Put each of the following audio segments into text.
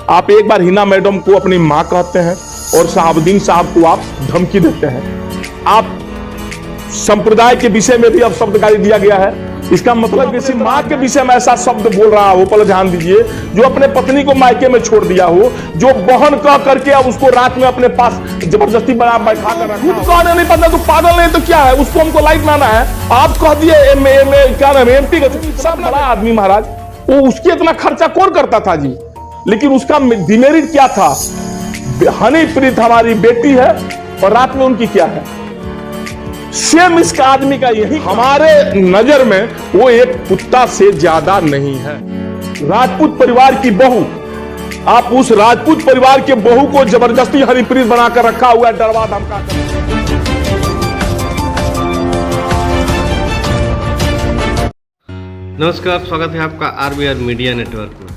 आप एक बार हिना मैडम को अपनी मां कहते हैं और शहाबुद्दीन साहब को आप धमकी देते हैं। आप संप्रदाय के विषय में भी अब शब्द गाली दिया गया है। इसका मतलब किसी मां के विषय में ऐसा शब्द बोल रहा हो, पहले ध्यान दीजिए, जो अपने पत्नी को मायके में छोड़ दिया हो, जो बहन कह करके अब उसको रात में अपने पास जबरदस्ती बना बैठा कर रखा। खुद कहने नहीं पता तो पागल नहीं तो क्या है, उसको हमको लाइट माना है। आप कह दिए क्या नाम है, MP का सब बड़ा आदमी महाराज, वो उसके इतना खर्चा कौन करता था जी, लेकिन उसका डिमेरिट क्या था? हनीप्रीत हमारी बेटी है और रात में उनकी क्या है? सेम इसका आदमी का यही, हमारे नजर में वो एक कुत्ता से ज्यादा नहीं है। राजपूत परिवार की बहू, आप उस राजपूत परिवार के बहू को जबरदस्ती हनीप्रीत बनाकर रखा हुआ है, डरवा धमका कर। नमस्कार, स्वागत है आपका RBR मीडिया नेटवर्क में।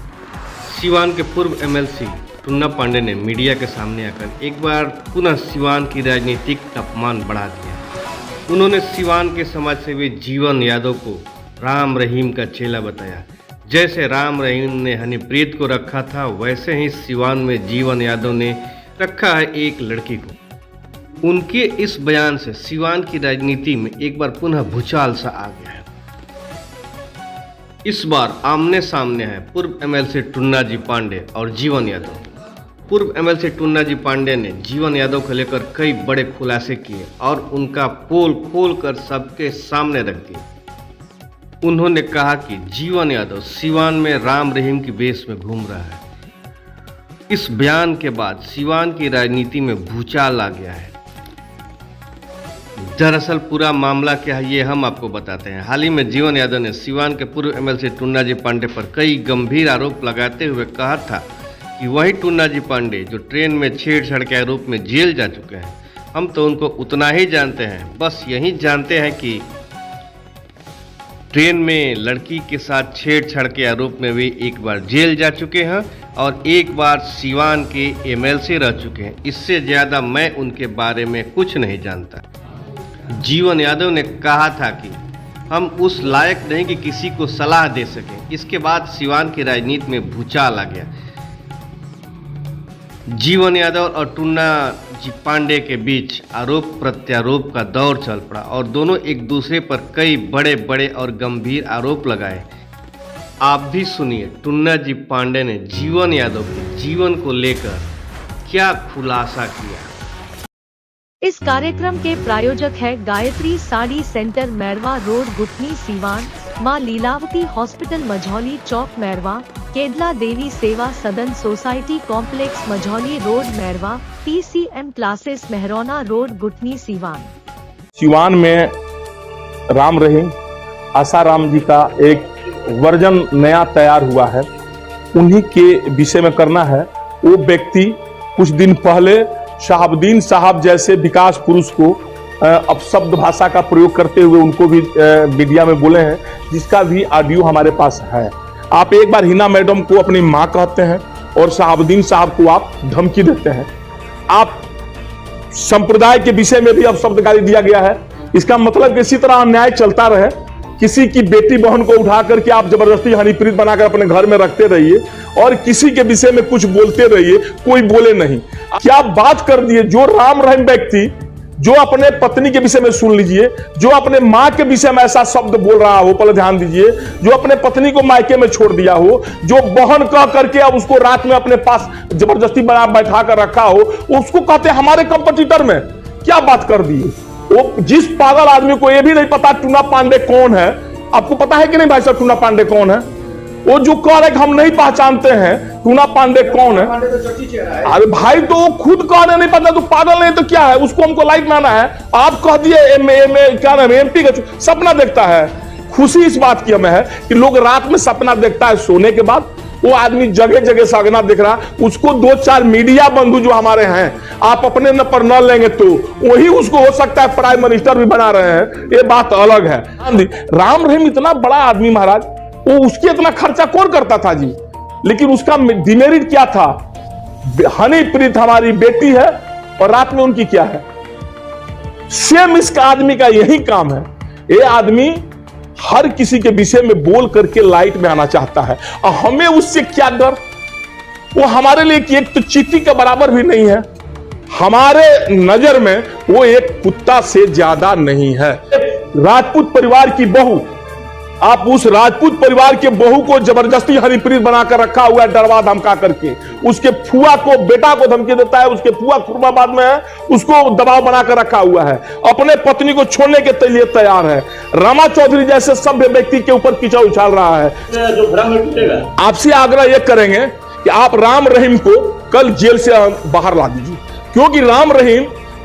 सिवान के पूर्व MLC टुन्ना पांडे ने मीडिया के सामने आकर एक बार पुनः सिवान की राजनीतिक तापमान बढ़ा दिया। उन्होंने सिवान के समाजसेवी जीवन यादव को राम रहीम का चेला बताया। जैसे राम रहीम ने हनीप्रीत को रखा था, वैसे ही सिवान में जीवन यादव ने रखा है एक लड़की को। उनके इस बयान से सिवान की राजनीति में एक बार पुनः भूचाल सा आ गया है। इस बार आमने सामने है पूर्व MLC टुन्ना जी पांडे और जीवन यादव। पूर्व MLC टुन्ना जी पांडे ने जीवन यादव को लेकर कई बड़े खुलासे किए और उनका पोल खोल कर सबके सामने रख दिया। उन्होंने कहा कि जीवन यादव सिवान में राम रहीम की बेस में घूम रहा है। इस बयान के बाद सिवान की राजनीति में भूचाल आ गया है। दरअसल पूरा मामला क्या है ये हम आपको बताते हैं। हाल ही में जीवन यादव ने सिवान के पूर्व MLC टुन्ना जी पांडे पर कई गंभीर आरोप लगाते हुए कहा था कि वही टुन्ना जी पांडे जो ट्रेन में छेड़छाड़ के आरोप में जेल जा चुके हैं। हम तो उनको उतना ही जानते हैं, बस यही जानते हैं कि ट्रेन में लड़की के साथ छेड़छाड़ के आरोप में वे एक बार जेल जा चुके हैं और एक बार सिवान के MLC रह चुके हैं। इससे ज़्यादा मैं उनके बारे में कुछ नहीं जानता। जीवन यादव ने कहा था कि हम उस लायक नहीं कि किसी को सलाह दे सकें। इसके बाद सिवान की राजनीति में भूचाल आ गया। जीवन यादव और टुन्ना जी पांडे के बीच आरोप प्रत्यारोप का दौर चल पड़ा और दोनों एक दूसरे पर कई बड़े बड़े और गंभीर आरोप लगाए। आप भी सुनिए टुन्ना जी पांडे ने जीवन यादव के जीवन को लेकर क्या खुलासा किया। इस कार्यक्रम के प्रायोजक है गायत्री साड़ी सेंटर, मैरवा रोड, गुठनी, सीवान। मां Leelavati hospital, Majhauli Chowk, Mairwa. Kedla Devi Seva Sadan society complex, Majhauli road, Mairwa. TCM classes, Mehrauna road, Guthni, Siwan. Siwan में राम रहीम, आसाराम जी का एक वर्जन नया तैयार हुआ है, उन्हीं के विषय में करना है। वो व्यक्ति कुछ दिन पहले शहाबुद्दीन साहब जैसे विकास पुरुष को अपशब्द भाषा का प्रयोग करते हुए उनको भी मीडिया में बोले हैं, जिसका भी ऑडियो हमारे पास है। आप एक बार हिना मैडम को अपनी मां कहते हैं और शहाबुद्दीन साहब को आप धमकी देते हैं। आप संप्रदाय के विषय में भी अब शब्द गाली दिया गया है। इसका मतलब इसी तरह अन्याय चलता रहे, किसी की बेटी बहन को उठा करके आप जबरदस्ती हनीप्रीत बनाकर अपने घर में रखते रहिए और किसी के विषय में कुछ बोलते रहिए, कोई बोले नहीं। क्या बात कर दिए, जो राम रहीम व्यक्ति जो अपने पत्नी के विषय में सुन लीजिए, जो अपने मां के विषय में ऐसा शब्द बोल रहा हो, पहले ध्यान दीजिए, जो अपने पत्नी को मायके में छोड़ दिया हो, जो बहन कह करके अब उसको रात में अपने पास जबरदस्ती बना बैठा कर रखा हो, उसको कहते हमारे कंपटीटर में। क्या बात कर दिए। वो जिस पागल आदमी को यह भी नहीं पता टुन्ना पांडे कौन है, आपको पता है कि नहीं भाई साहब टुन्ना पांडे कौन है? वो जो कह रहे हम नहीं पहचानते हैं टुन्ना पांडे कौन है। अरे भाई तो वो खुद कह रहे नहीं पता तो पागल नहीं तो क्या है, उसको हमको लाइट माना है। आप कह दिए क्या नाम है, MP का सपना देखता है। खुशी इस बात की हमें है कि लोग रात में सपना देखता है सोने के बाद। वो आदमी जगह जगह सगना दिख रहा, उसको 2-4 मीडिया बंधु जो हमारे हैं, आप अपने न पर न लेंगे तो वही उसको हो सकता है प्राइम मिनिस्टर भी बना रहे हैं, ये बात अलग है। राम रहीम इतना बड़ा आदमी महाराज, वो उसके इतना खर्चा कौन करता था जी, लेकिन उसका डिमेरिट क्या था? हनीप्रीत हमारी बेटी है और रात में उनकी क्या है? सेम इसका आदमी का यही काम है। ये आदमी हर किसी के विषय में बोल करके लाइट में आना चाहता है और हमें उससे क्या डर। वो हमारे लिए कि एक तो चींटी के बराबर भी नहीं है, हमारे नजर में वो एक कुत्ता से ज्यादा नहीं है। राजपूत परिवार की बहू, आप उस राजपूत परिवार के बहू को जबरदस्ती हनीप्रीत बनाकर रखा हुआ है, डरवा धमका करके। उसके फुआ को, बेटा को धमकी देता है, उसके फुआ खुरमाबाद में है, उसको दबाव बनाकर रखा हुआ है, अपने पत्नी को छोड़ने के लिए तैयार है। रमा चौधरी जैसे सभ्य व्यक्ति के ऊपर कीचड़ उछाल रहा है। आपसे आग्रह यह करेंगे कि आप राम रहीम को कल जेल से बाहर ला दीजिए, क्योंकि राम रहीम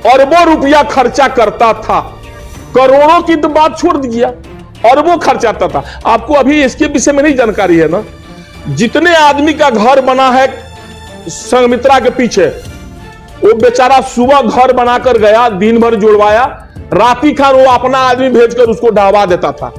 अरबों रुपया खर्चा करता था, करोड़ों की तो बात छोड़ दीजिए, अरबों खर्च आता था। आपको अभी इसके विषय में नहीं जानकारी है ना? जितने आदमी का घर बना है संघमित्रा के पीछे, वो बेचारा सुबह घर बनाकर गया, दिन भर जुड़वाया, राती खान वो अपना आदमी भेजकर उसको ढावा देता था।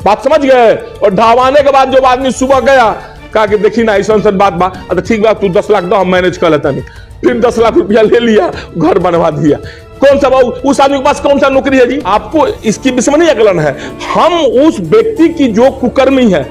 बात समझ गए? और ढावाने के बाद जब आदमी सुबह गया, कहा कि देखी ना ऐसा बात, अच्छा ठीक बात, तू 10 लाख दो, हम मैनेज कर लेता नहीं। फिर 10 लाख रुपया ले लिया, घर बनवा दिया। कौन सा उस आदमी के पास कौन सा नौकरी है जी? आपको इसकी विषय में नहीं अकलन है। हम उस व्यक्ति की जो कुकर्मी है,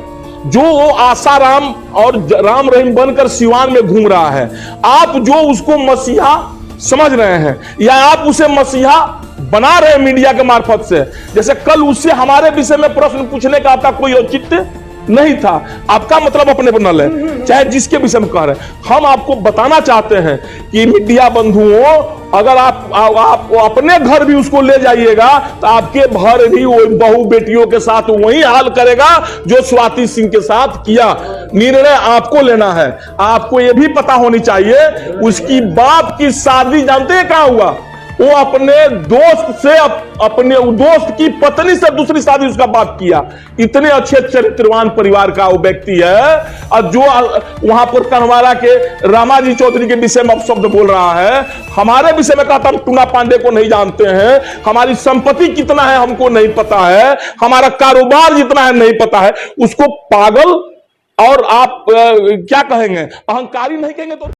जो आसाराम और राम रहीम बनकर सिवान में घूम रहा है, आप जो उसको मसीहा समझ रहे हैं या आप उसे मसीहा बना रहे हैं मीडिया के मार्फत से, जैसे कल उससे हमारे विषय में प्रश्न पूछने का आपका कोई औचित्य नहीं था। आपका मतलब अपने पर न ले, चाहे जिसके विषय में कह रहे हैं। हम आपको बताना चाहते हैं कि मीडिया बंधुओं, अगर आप अपने घर भी उसको ले जाइएगा तो आपके घर भी वो बहू बेटियों के साथ वही हाल करेगा जो स्वाति सिंह के साथ किया। निर्णय आपको लेना है। आपको यह भी पता होनी चाहिए, उसकी बाप की शादी जानते हैं कहां हुआ? वो अपने दोस्त से, अपने दोस्त की पत्नी से दूसरी शादी उसका बाप किया। इतने अच्छे चरित्रवान परिवार का वो व्यक्ति है, और जो वहां पर कनवारा के रामाजी चौधरी के विषय में शब्द बोल रहा है, हमारे विषय में कहता हम टूना पांडे को नहीं जानते हैं, हमारी संपत्ति कितना है हमको नहीं पता है, हमारा कारोबार जितना है नहीं पता है, उसको पागल और आप क्या कहेंगे, अहंकारी नहीं कहेंगे तो